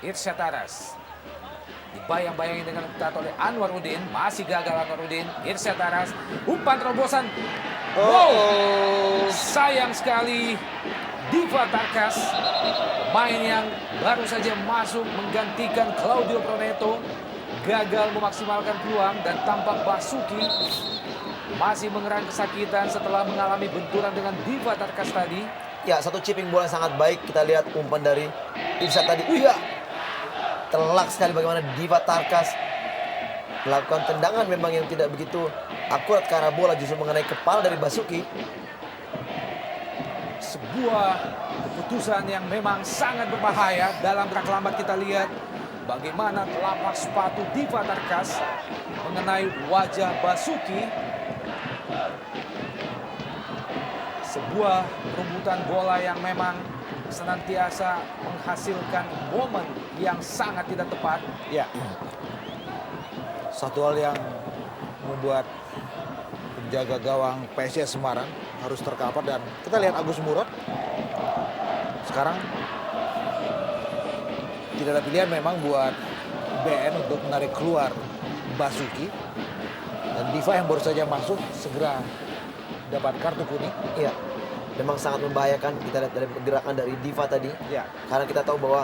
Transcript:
Irsyad Aras. Dibayang-bayangin dengan ketat oleh Anwarudin. Masih gagal Anwarudin. Irsyad Aras. Umpan terobosan. Wow. Sayang sekali. Diva Tarkas. Pemain yang baru saja masuk menggantikan Claudio Proneto. Gagal memaksimalkan peluang dan tampak Basuki masih mengerang kesakitan setelah mengalami benturan dengan Diva Tarkas tadi. Ya, satu chipping bola yang sangat baik. Kita lihat umpan dari Irsyad tadi. Iya. Telak sekali bagaimana Diva Tarkas melakukan tendangan memang yang tidak begitu akurat ke arah bola, justru mengenai kepala dari Basuki. Sebuah keputusan yang memang sangat berbahaya. Dalam gerak lambat kita lihat bagaimana telapak sepatu Diva Tarkas mengenai wajah Basuki. Sebuah perebutan bola yang memang senantiasa menghasilkan momen yang sangat tidak tepat. Ya. Satu hal yang membuat penjaga gawang PSIS Semarang harus terkapar, dan kita lihat Agus Murad sekarang tidak ada pilihan memang buat BN untuk menarik keluar Basuki, dan Diva yang baru saja masuk segera dapat kartu kuning. Iya, memang sangat membahayakan. Kita lihat dari pergerakan dari Diva tadi. Ya. Karena kita tahu bahwa